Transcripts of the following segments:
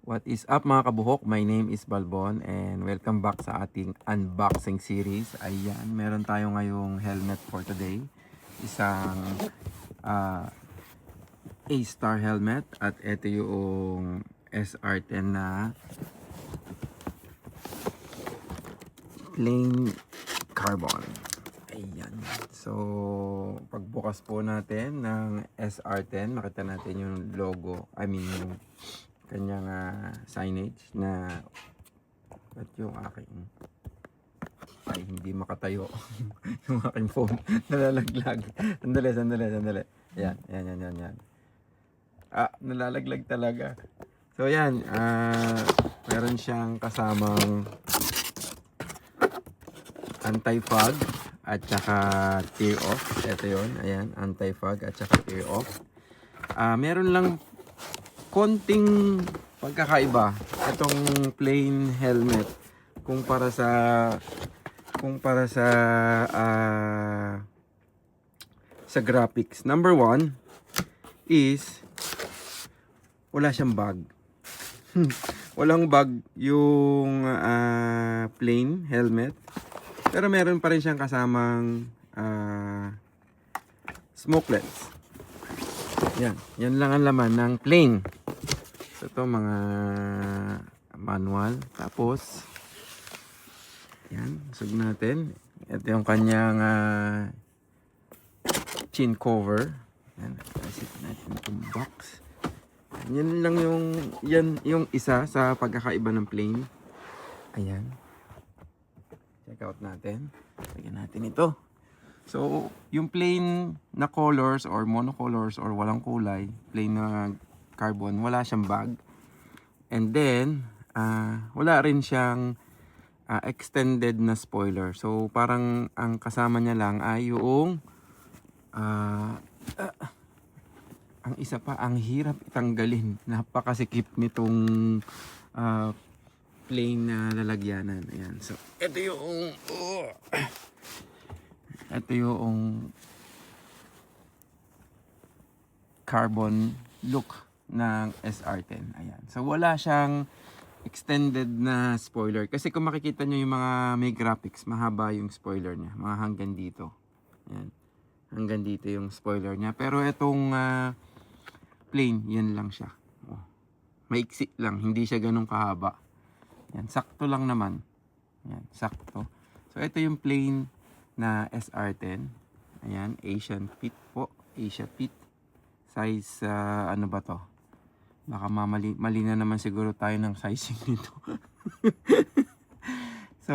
What is up mga kabuhok? My name is Balbon and welcome back sa ating unboxing series. Ayan, meron tayo ngayong helmet for today. Isang A-Star helmet at ito yung SR10 na plain carbon. Ayan. So, pagbukas po natin ng SR10, makita natin yung logo, yung kanyang signage na at yung aking hindi makatayo yung aking phone nalalaglag. Sandali. Yan. Nalalaglag talaga. So yan, meron siyang kasamang anti-fog at saka tear off. Ito yun, ayan, anti-fog at saka tear off. Meron lang konting pagkakaiba itong plain helmet kumpara sa graphics. Number one is wala siyang bag. Walang bag yung plain helmet, pero meron pa rin siyang kasamang smokelets. Yan lang ang laman ng plain. So, ito mga manual. Tapos, yan, usog natin. Ito yung kanyang chin cover. Yan, isip natin itong box. Yan lang yung isa sa pagkakaiba ng plain. Ayan. Check out natin. Lagyan natin ito. So, yung plain na colors or monocolors or walang kulay, plain na carbon, wala siyang bag. And then, wala rin siyang extended na spoiler. So, parang ang kasama niya lang ay yung ang isa pa, ang hirap itanggalin. Napakasikip nitong plain na lalagyanan. Ayan. So, ito yung carbon look ng SR10. Ayan. So, wala siyang extended na spoiler. Kasi kung makikita nyo yung mga may graphics, mahaba yung spoiler niya. Mga hanggang dito. Ayan. Hanggang dito yung spoiler niya. Pero itong plain, yan lang siya. Oh. Maiksi lang. Hindi siya ganun kahaba. Yan. Sakto lang naman. Yan. Sakto. So, ito yung plain na SR10. Ayan. Asian Fit po. Asia Fit. Size, ano ba to? Baka mali na naman siguro tayo ng sizing nito. So,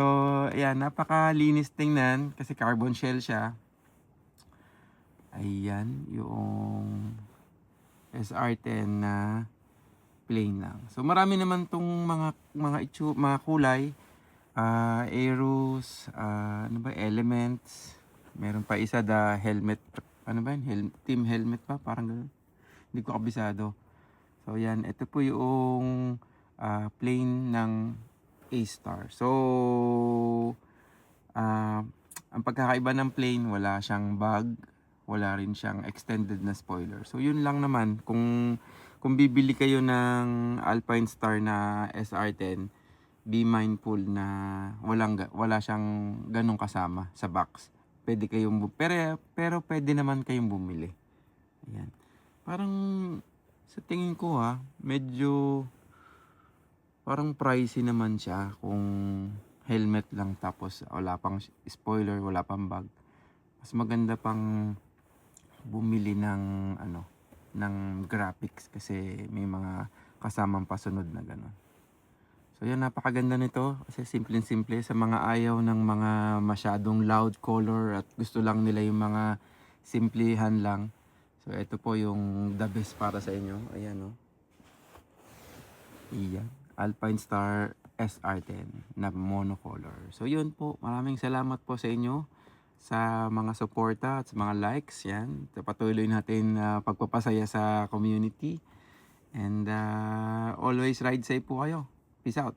ayan, napakalinis tingnan kasi carbon shell siya. Ayan, yung SR10 na plain lang. So, marami naman tong mga kulay. Aeros, Elements. Meron pa isa, the helmet. Ano ba yun? Team helmet pa? Parang gano'n. Hindi ko kabisado. So, yan. Ito po yung plain ng A-Star. So, ang pagkakaiba ng plain, wala siyang bag. Wala rin siyang extended na spoiler. So, yun lang naman. Kung bibili kayo ng Alpine Star na SR10, be mindful na wala siyang ganong kasama sa box. Pwede kayong pero pwede naman kayong bumili. Ayan. Parang sa tingin ko medyo parang pricey naman siya kung helmet lang tapos wala pang spoiler, wala pang bag. Mas maganda pang bumili ng ng graphics kasi may mga kasamang pasunod na gano'n. So yan, napakaganda nito kasi simple sa mga ayaw ng mga masyadong loud color at gusto lang nila yung mga simplihan lang. So, ito po yung the best para sa inyo. Ayan, Iyan. Alpine Star SR10 na monocolor. So, yun po. Maraming salamat po sa inyo sa mga suporta at sa mga likes. Yan. Patuloy natin pagpapasaya sa community. And always ride safe po kayo. Peace out.